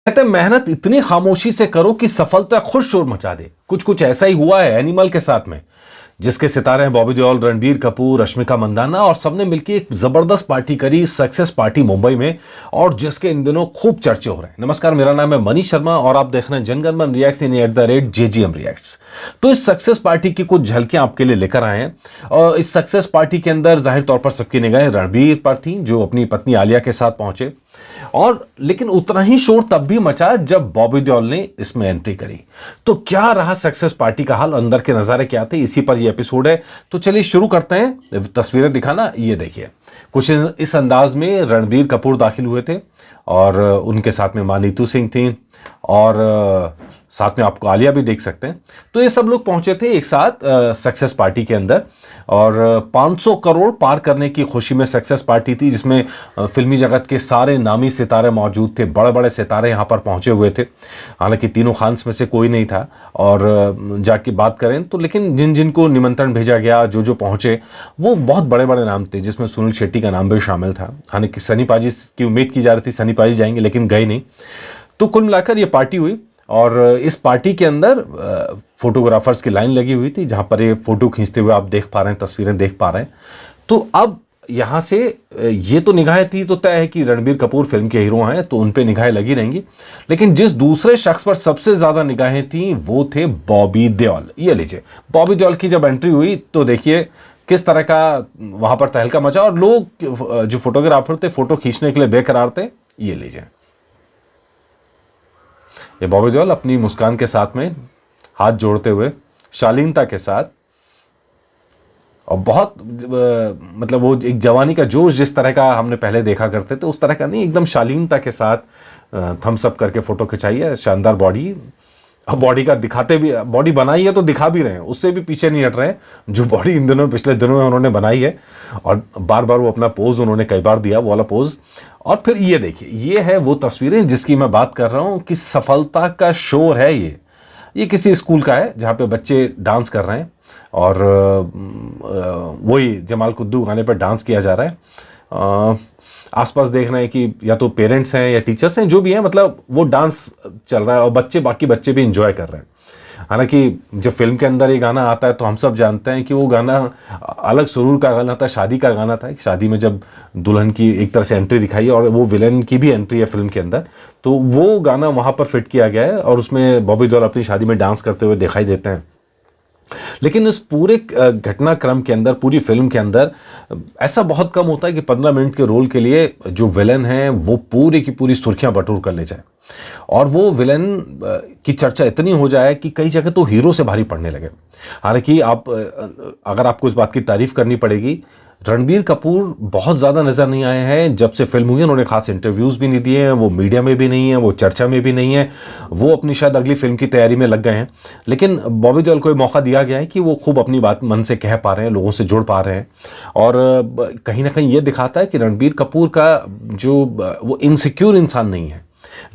कहते हैं मेहनत इतनी खामोशी से करो कि सफलता खुद शोर मचा दे। कुछ कुछ ऐसा ही हुआ है एनिमल के साथ में, जिसके सितारे हैं बॉबी देओल, रणबीर कपूर, रश्मिका मंदाना, और सबने मिलकर एक जबरदस्त पार्टी करी, सक्सेस पार्टी मुंबई में, और जिसके इन दिनों खूब चर्चे हो रहे हैं। नमस्कार, मेरा नाम है मनीष शर्मा और आप देख रहे हैं जनगणमन रिएक्ट्स इन @JGM रिएक्ट्स। तो इस सक्सेस पार्टी की कुछ झलकियां आपके लिए लेकर आए हैं। और इस सक्सेस पार्टी के अंदर जाहिर तौर पर सबकी निगाहें रणबीर पर थी, जो अपनी पत्नी आलिया के साथ पहुंचे। और लेकिन उतना ही शोर तब भी मचा जब बॉबी देओल ने इसमें एंट्री करी। तो क्या रहा सक्सेस पार्टी का हाल, अंदर के नजारे क्या थे, इसी पर ये एपिसोड है। तो चलिए शुरू करते हैं। तस्वीरें दिखाना, ये देखिए। कुछ इस अंदाज में रणबीर कपूर दाखिल हुए थे और उनके साथ में माँ नीतू सिंह थी और साथ में आपको आलिया भी देख सकते हैं। तो ये सब लोग पहुंचे थे एक साथ सक्सेस पार्टी के अंदर, और 500 करोड़ पार करने की खुशी में सक्सेस पार्टी थी, जिसमें फिल्मी जगत के सारे नामी सितारे मौजूद थे। बड़े बड़े सितारे यहाँ पर पहुंचे हुए थे। हालांकि तीनों खान्स में से कोई नहीं था, और जाके बात करें तो लेकिन जिन जिन को निमंत्रण भेजा गया, जो जो पहुंचे, वो बहुत बड़े बड़े नाम थे, जिसमें सुनील शेट्टी का नाम भी शामिल था। हालांकि सनी पाजी की उम्मीद की जा रही थी, सनी पाजी जाएंगे, लेकिन गए नहीं। तो कुल मिलाकर ये पार्टी हुई, और इस पार्टी के अंदर फोटोग्राफर्स की लाइन लगी हुई थी, जहां पर ये फोटो खींचते हुए आप देख पा रहे हैं, तस्वीरें देख पा रहे हैं। तो अब यहां से ये तो निगाहें थी, तो तय है कि रणबीर कपूर फिल्म के हीरो हैं, तो उन पे निगाहें लगी रहेंगी। लेकिन जिस दूसरे शख्स पर सबसे ज्यादा निगाहें थी वो थे बॉबी देओल। ये लीजिए, बॉबी देओल की जब एंट्री हुई तो देखिए किस तरह का वहां पर तहलका मचा, और लोग जो फोटोग्राफर थे फोटो खींचने के लिए बेकरार थे। ये लीजिए, ये बॉबी देओल अपनी मुस्कान के साथ में हाथ जोड़ते हुए, शालीनता के साथ, और बहुत मतलब वो एक जवानी का जोश जिस तरह का हमने पहले देखा करते थे, उस तरह का नहीं, एकदम शालीनता के साथ थम्स अप करके फोटो खिंचाई है। शानदार बॉडी, अब बॉडी का दिखाते भी, बॉडी बनाई है तो दिखा भी रहे हैं, उससे भी पीछे नहीं हट रहे हैं। जो बॉडी इन दिनों, पिछले दिनों में उन्होंने बनाई है, और बार बार वो अपना पोज उन्होंने कई बार दिया, वो वाला पोज। और फिर ये देखिए, ये है वो तस्वीरें जिसकी मैं बात कर रहा हूं कि सफलता का शोर है। ये किसी स्कूल का है जहां पे बच्चे डांस कर रहे हैं, और वही जमाल कुद्दू गाने पर डांस किया जा रहा है। आसपास देख रहे हैं कि या तो पेरेंट्स हैं या टीचर्स हैं, जो भी हैं, मतलब वो डांस चल रहा है, और बाकी बच्चे भी इंजॉय कर रहे हैं। हालांकि जब फिल्म के अंदर ये गाना आता है तो हम सब जानते हैं कि वो गाना अलग सुरूर का गाना था, शादी का गाना था। शादी में जब दुल्हन की एक तरह से एंट्री दिखाई, और वो विलेन की भी एंट्री है फिल्म के अंदर, तो वो गाना वहाँ पर फिट किया गया है, और उसमें बॉबी देओल अपनी शादी में डांस करते हुए दिखाई देते हैं। लेकिन इस पूरे घटनाक्रम के अंदर, पूरी फिल्म के अंदर ऐसा बहुत कम होता है कि 15 मिनट के रोल के लिए जो विलन है वो पूरी की पूरी सुर्खियां बटोर कर ले जाए, और वो विलन की चर्चा इतनी हो जाए कि कई जगह तो हीरो से भारी पड़ने लगे। हालांकि अगर आपको इस बात की तारीफ करनी पड़ेगी, रणबीर कपूर बहुत ज़्यादा नज़र नहीं आए हैं जब से फिल्म हुई है। उन्होंने खास इंटरव्यूज़ भी नहीं दिए हैं, वो मीडिया में भी नहीं है, वो चर्चा में भी नहीं है, वो अपनी शायद अगली फिल्म की तैयारी में लग गए हैं। लेकिन बॉबी देओल को मौका दिया गया है कि वो खूब अपनी बात मन से कह पा रहे हैं, लोगों से जुड़ पा रहे हैं, और कहीं ना कहीं ये दिखाता है कि रणबीर कपूर का जो वो इनसिक्योर इंसान नहीं है।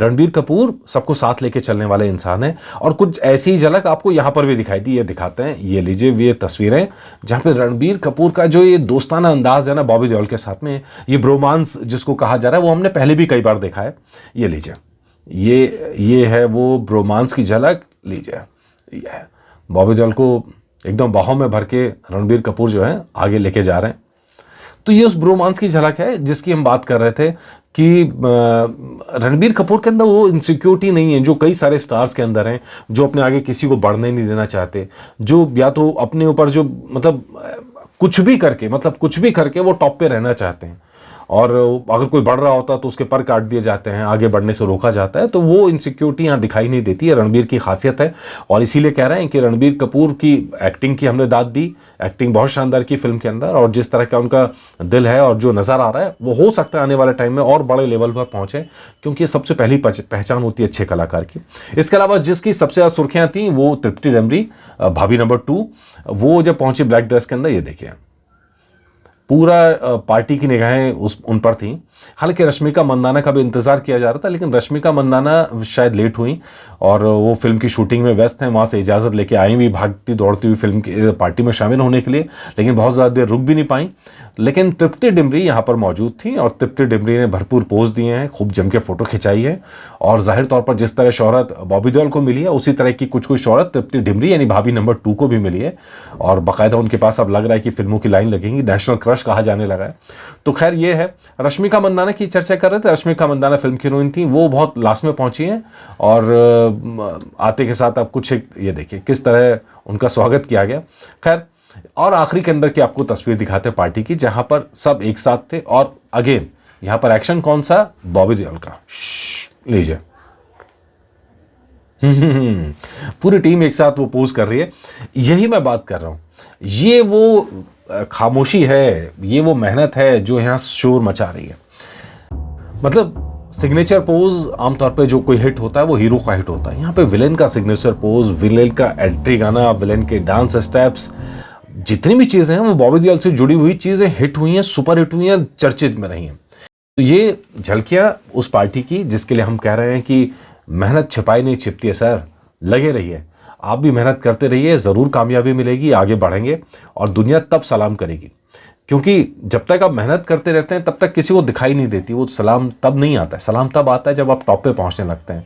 रणबीर कपूर सबको साथ लेके चलने वाले इंसान है, और कुछ ऐसी ही झलक आपको यहां पर भी दिखाई दी, ये दिखाते हैं। ये लीजिए, ये तस्वीरें जहां पे रणबीर कपूर का जो ये दोस्ताना अंदाज है ना बॉबी देओल के साथ में, ये ब्रोमांस जिसको कहा जा रहा है, वो हमने पहले भी कई बार देखा है। ये लीजिए, ये है वो ब्रोमांस की झलक। लीजिए, ये है बॉबी देओल को एकदम बाहों में भर के रणबीर कपूर जो है आगे लेके जा रहे हैं। तो ये उस ब्रोमांस की झलक है जिसकी हम बात कर रहे थे कि रणबीर कपूर के अंदर वो इनसिक्योरिटी नहीं है जो कई सारे स्टार्स के अंदर हैं, जो अपने आगे किसी को बढ़ने नहीं देना चाहते, जो या तो अपने ऊपर जो मतलब कुछ भी करके वो टॉप पे रहना चाहते हैं, और अगर कोई बढ़ रहा होता तो उसके पर काट दिए जाते हैं, आगे बढ़ने से रोका जाता है। तो वो इनसिक्योरिटी यहाँ दिखाई नहीं देती है, रणबीर की खासियत है। और इसीलिए कह रहे हैं कि रणबीर कपूर की एक्टिंग की हमने दाद दी, एक्टिंग बहुत शानदार की फिल्म के अंदर, और जिस तरह का उनका दिल है और जो नज़र आ रहा है, वो हो सकता है आने वाले टाइम में और बड़े लेवल पर पहुँचे, क्योंकि ये सबसे पहली पहचान होती है अच्छे कलाकार की। इसके अलावा जिसकी सबसे ज़्यादा सुर्खियाँ थी वो तृप्ति डिमरी, भाभी नंबर 2, वो जब पहुँची ब्लैक ड्रेस के अंदर, ये देखिए पूरा पार्टी की निगाहें उन पर थी। हालांकि रश्मिका मंदाना का भी इंतज़ार किया जा रहा था, लेकिन रश्मिका मंदाना शायद लेट हुई और वो फिल्म की शूटिंग में व्यस्त हैं, वहाँ से इजाज़त लेके आई भी भागती दौड़ती हुई फिल्म की पार्टी में शामिल होने के लिए, लेकिन बहुत ज़्यादा देर रुक भी नहीं पाई। लेकिन तृप्ति डिमरी यहाँ पर मौजूद थी और तृप्ति डिमरी ने भरपूर पोज दिए हैं, खूब जम के फ़ोटो खिंचाई है और जाहिर तौर पर जिस तरह शोहरत बॉबी देओल को मिली है उसी तरह की कुछ कुछ शोहरत तृप्ति डिमरी यानी भाभी नंबर 2 को भी मिली है और बाकायदा उनके पास अब लग रहा है कि फिल्मों की लाइन लगेंगी, नेशनल क्रश कहा जाने लगा है। तो खैर ये है। रश्मिका मंदाना की चर्चा कर रहे थे, रश्मिका मंदाना फिल्म की हीरोइन थी, वो बहुत लास्ट में पहुंची हैं और आते के साथ अब कुछ एक ये देखिए किस तरह उनका स्वागत किया गया। खैर, और आखिरी के अंदर की आपको तस्वीर दिखाते हैं पार्टी की, जहां पर सब एक साथ थे और अगेन यहां पर एक्शन कौन सा, बॉबी देओल का। लीजिए पूरी टीम एक साथ वो पोज कर रही है। यही मैं बात कर रहा हूं, ये वो खामोशी है, ये वो मेहनत है जो यहां शोर मचा रही है। मतलब सिग्नेचर पोज आमतौर पे जो कोई हिट होता है वो हीरो का हिट होता है, यहाँ पे विलेन का सिग्नेचर पोज, विलेन का एंट्री गाना, विलेन के डांस स्टेप्स, जितनी भी चीज़ें हैं वो बॉबी देओल से जुड़ी हुई चीज़ें हिट हुई हैं, सुपर हिट हुई हैं, चर्चित में रही हैं। तो ये झलकियाँ उस पार्टी की जिसके लिए हम कह रहे हैं कि मेहनत छिपाई नहीं छिपती है सर, लगे रहिए, आप भी मेहनत करते रहिए, ज़रूर कामयाबी मिलेगी, आगे बढ़ेंगे और दुनिया तब सलाम करेगी। क्योंकि जब तक आप मेहनत करते रहते हैं तब तक किसी को दिखाई नहीं देती, वो सलाम तब नहीं आता है, सलाम तब आता है जब आप टॉप पे पहुंचने लगते हैं।